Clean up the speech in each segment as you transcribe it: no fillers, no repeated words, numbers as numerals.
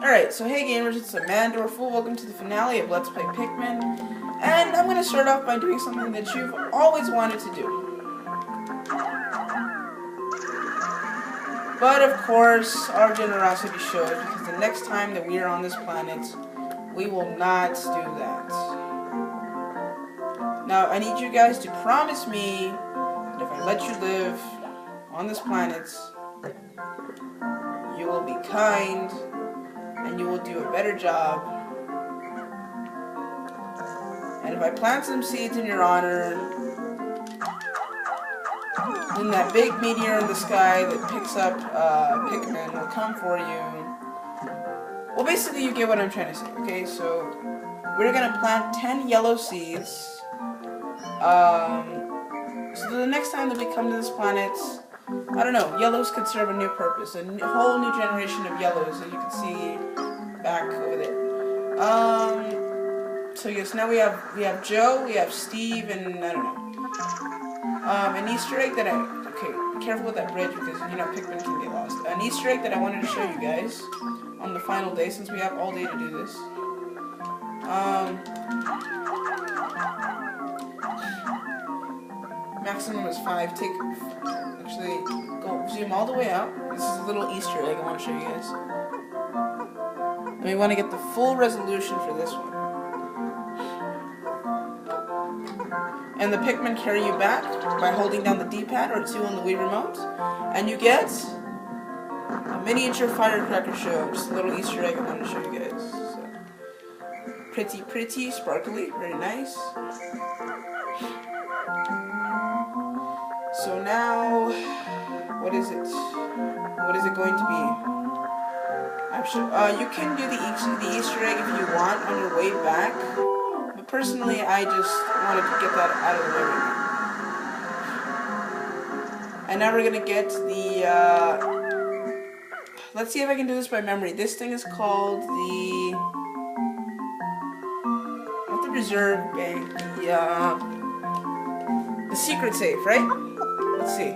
Alright, so hey gamers, it's Amandorful. Welcome to the finale of Let's Play Pikmin. And I'm going to start off by doing something that you've always wanted to do. But of course, our generosity shows, because the next time that we are on this planet, we will not do that. Now, I need you guys to promise me that if I let you live on this planet, you will be kind, and you will do a better job. And if I plant some seeds in your honor, then that big meteor in the sky that picks up Pikmin will come for you. Well, basically you get what I'm trying to say, okay? So, we're gonna plant 10 yellow seeds. So the next time that we come to this planet, I don't know, yellows could serve a new purpose. A whole new generation of yellows that you can see back over there. So yes, now we have Joe, we have Steve, and I don't know. An Easter egg that okay, be careful with that bridge because, you know, Pikmin can get lost. An Easter egg that I wanted to show you guys on the final day, since we have all day to do this. Maximum is 5. Actually, go zoom all the way out. This is a little Easter egg I want to show you guys. And we want to get the full resolution for this one. And the Pikmin carry you back by holding down the D-pad or 2 on the Wii remote. And you get a miniature firecracker show. Just a little Easter egg I wanted to show you guys. So, pretty, sparkly, very nice. So now, what is it? What is it going to be? I'm sure, you can do the Easter egg if you want on your way back. But personally, I just wanted to get that out of the way right now. And now we're going to get the, let's see if I can do this by memory. This thing is called not the reserve bank, the secret safe, right? Let's see.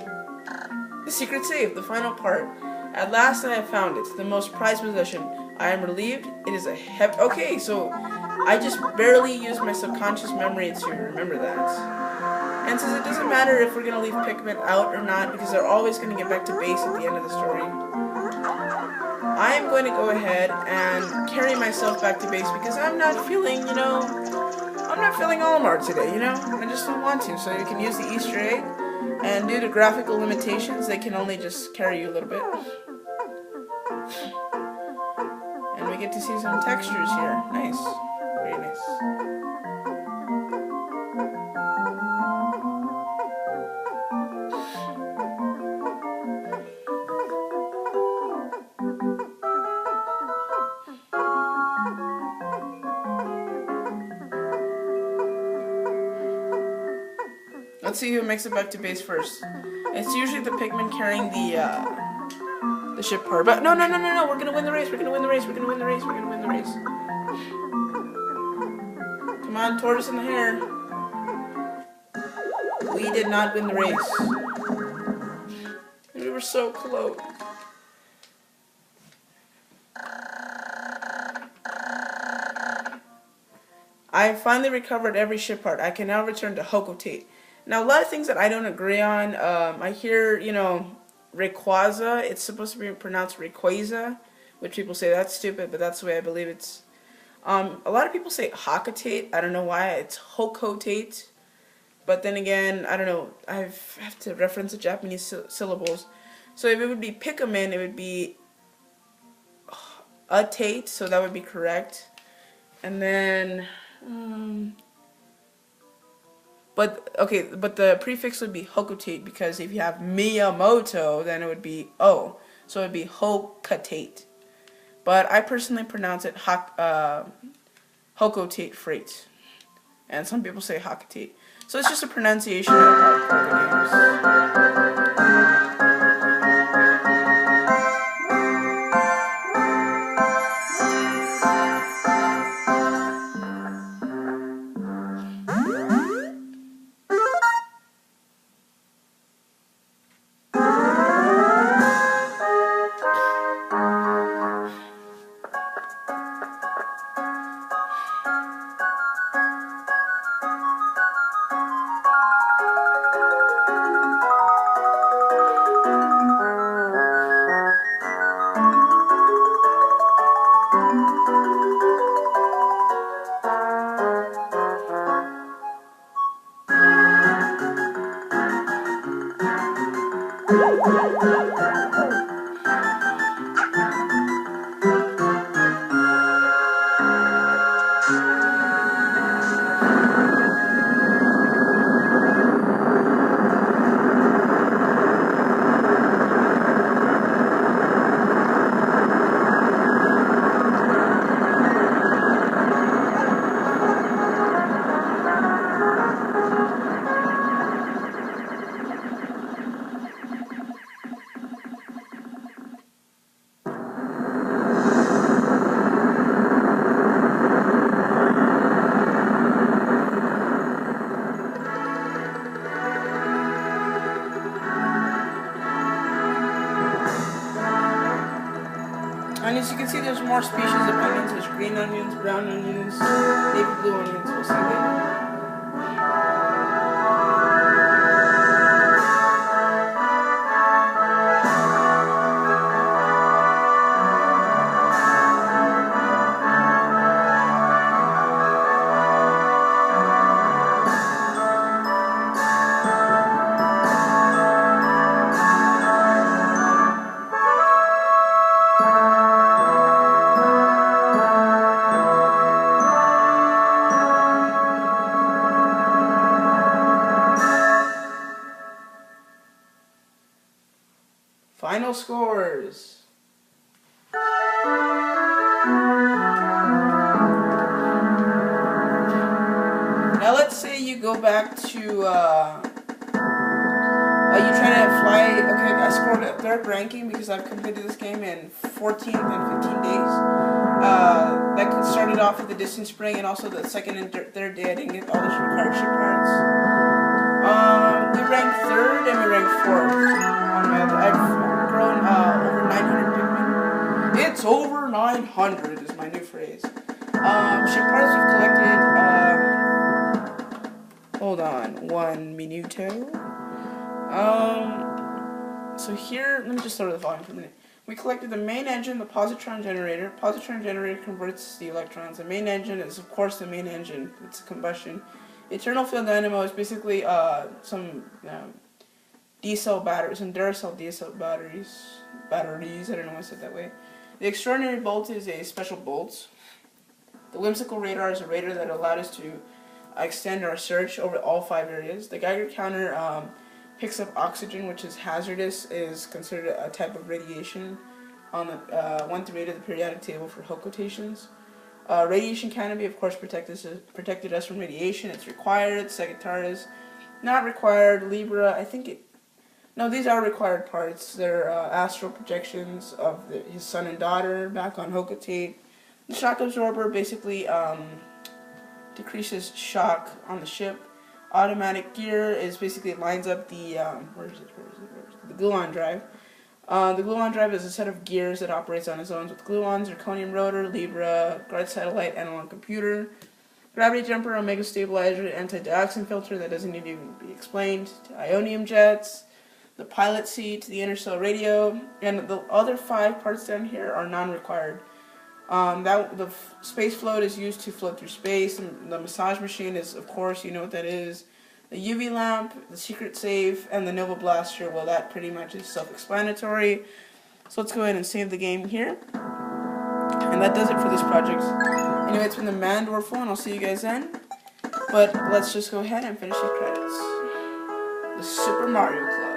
The secret safe, the final part. At last I have found it, the most prized possession. I am relieved. It is a heavy... Okay, so I just barely used my subconscious memory to remember that. And since it doesn't matter if we're going to leave Pikmin out or not, because they're always going to get back to base at the end of the story, I am going to go ahead and carry myself back to base because I'm not feeling, you know, I'm not feeling Olimar today, you know? I just don't want to, so you can use the Easter egg. And due to graphical limitations, they can only just carry you a little bit. And we get to see some textures here. Nice. Very nice. Let's see who makes it back to base first. It's usually the Pikmin carrying the ship part. But no, we're gonna win the race, we're gonna win the race, we're gonna win the race, we're gonna win the race. Come on, tortoise and the hare. We did not win the race. We were so close. I finally recovered every ship part. I can now return to Hokotate. Now, a lot of things that I don't agree on, I hear, you know, Rayquaza, it's supposed to be pronounced Rayquaza, which people say that's stupid, but that's the way I believe it's. A lot of people say Hokotate, I don't know why, it's Hokotate, but then again, I don't know, I have to reference the Japanese syllables. So if it would be Pikmin, it would be Tate, so that would be correct. And then... But the prefix would be Hokotate because if you have Miyamoto, then it would be O. So it would be Hokotate. But I personally pronounce it Hokotate Freight. And some people say Hokotate. So it's just a pronunciation of the games. And as you can see, there's more species of onions. There's green onions, brown onions, navy blue onions. We'll see later. Final scores. Now let's say you go back to, you try to fly, okay, I scored a third ranking because I've completed this game in 14 and 15 days. That started off with the distance spring, and also the second and third day I didn't get all the required ship parts. We ranked third and we ranked fourth on my other. I've grown over 900 Pikmin. It's over 900 is my new phrase. Ship parts we've collected. Hold on, 1 minuto. So here, let me just start with the volume for a minute. We collected the main engine, the positron generator. Positron generator converts the electrons. The main engine is, of course, the main engine. It's combustion. Eternal field dynamo is basically some D-cell batteries, some Duracell D-cell batteries. I don't know why I said that way. The extraordinary bolt is a special bolt. The whimsical radar is a radar that allowed us to extend our search over all 5 areas. The Geiger counter picks up oxygen, which is hazardous, is considered a type of radiation on the 1 through 8 of the periodic table for Hooke quotations. Radiation canopy, of course, protected us from radiation. It's required. Sagittarius, not required. Libra, I think it. No, these are required parts. They're astral projections of his son and daughter back on Hooke. The shock absorber basically decreases shock on the ship. Automatic gear is basically lines up the where is it? The gluon drive. The gluon drive is a set of gears that operates on its own with gluons, zirconium rotor, Libra, guard satellite, analog computer, gravity jumper, omega stabilizer, anti-dioxin filter that doesn't need to even be explained, ionium jets, the pilot seat, the intercell radio, and the other 5 parts down here are non-required. The space float is used to float through space, and the massage machine is, of course, you know what that is. The UV lamp, the secret safe, and the Nova Blaster, well, that pretty much is self-explanatory. So let's go ahead and save the game here. And that does it for this project. Anyway, it's been the Mandorful, and I'll see you guys then. But let's just go ahead and finish the credits. The Super Mario Club.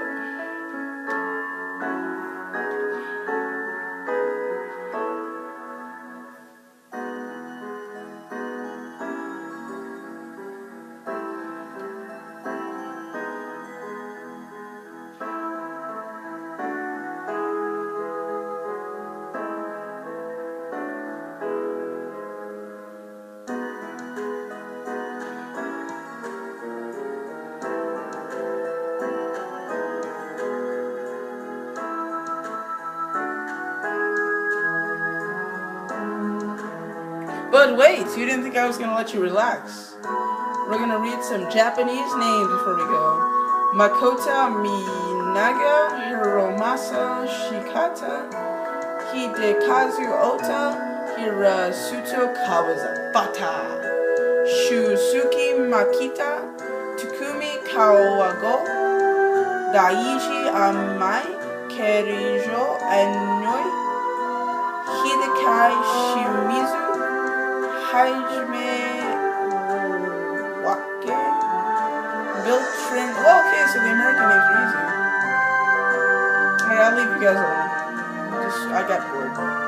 But wait, you didn't think I was going to let you relax. We're going to read some Japanese names before we go. Makota Minaga, Hiromasa Shikata, Hidekazu Ota, Hirasuto Kawabata, Shusuke Makita, Takumi Kawago, Daiji Amai, Kerijo Ennoi, Hidekai Shimizu, Hajime Wake, Viltrin. Oh, okay, so the American names are easy. Alright, I'll leave you guys alone. I got bored.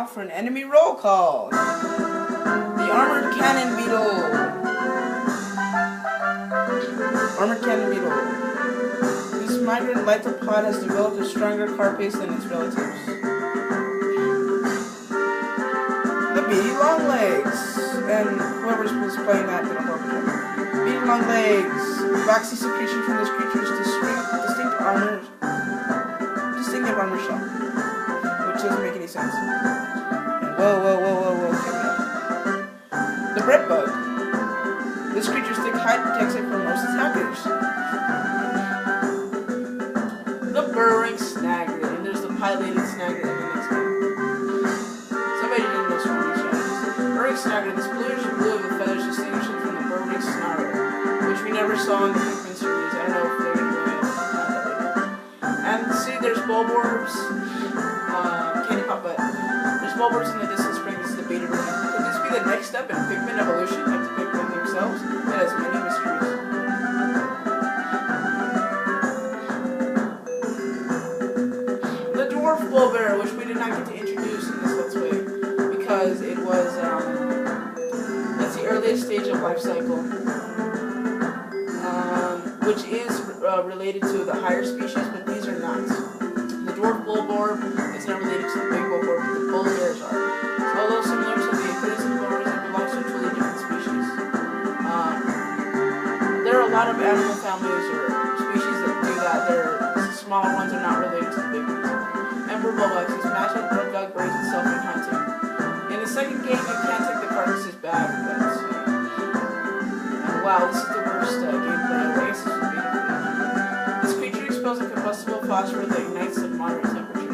now for an enemy roll call. The armored cannon beetle. Armored cannon beetle. This migrant lithophod has developed a stronger carapace than its relatives. The beady long legs. And whoever was playing that did a horrible job. Beady long legs. Waxy secretion from this creature's distinctive armor shell. Which doesn't make any sense. And whoa. The bread bug. This creature's thick hide protects it from most attackers. The burrowing snagger. And there's the pileated snagger in the next game. Somebody didn't know some of these strategies. Burrowing snagger. This bluish blue of the feathers distinguishes from the burrowing snarler, which we never saw in the Pikmin series. I don't know if they're going to do it. And see, there's bulborbs. Candy pop, but there's bulborbs in the distance spring. This is the beta version. Could this be the next step in Pikmin evolution, like the Pikmin themselves? That has many mysteries. The dwarf bulber, which we did not get to introduce in this Let's Play, because it was, that's the earliest stage of life cycle, which is related to the higher species, but these are not. The dwarf bulborb is not related to the big bulborb, but the bull bears are. So although similar to the appearance of the bulbors, it belongs to a totally different species. There are a lot of animal families or species that do that. The smaller ones are not related to the big ones. Emperor Bulbox is matched with bird dog birds itself in hunting. In the second game, you can't take the carcasses back, but and wow, this is the worst gameplay ever. This creature expels a combustible phosphor that ignites at moderate temperature.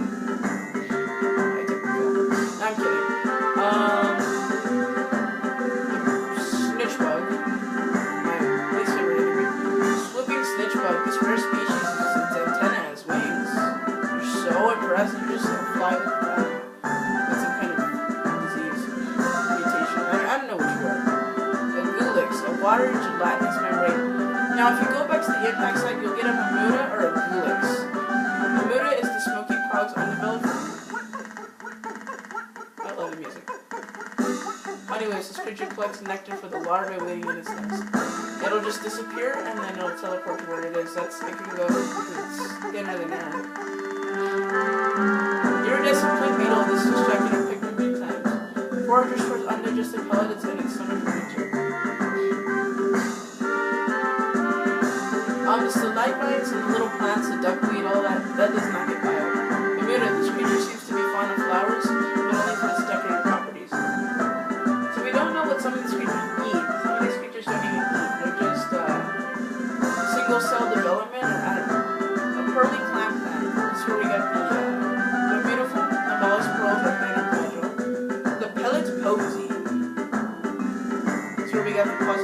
No, I'm kidding. Snitch bug. My least favorite enemy. Swooping snitch bug. This rare species uses its antenna as wings. You're so impressed. You just fly with that. That's some kind of disease. Mutation. I don't know what you are. The Gulix. A watery gelatinous membrane. Now, if you go back to the impact site, you'll get a Mamuda or a Gulix. Mamuda is the Smoky Prog's undeveloped form. I love the music. Anyways, this creature collects nectar for the larvae waiting in its nest. It'll just disappear and then it'll teleport to where it is. It can go because it's thinner than air. Iridescent flint beetle. This is checked in Pikmin many times. Foragers towards undigested pellets and its stomach furniture. It's the light bites and the little plants, the duckweed, all that does not get bio. Bermuda, this creature seems to be fond of flowers, but only for its decorative properties. So we don't know what some of these creatures eat. Some of these creatures don't even eat. They're just single-celled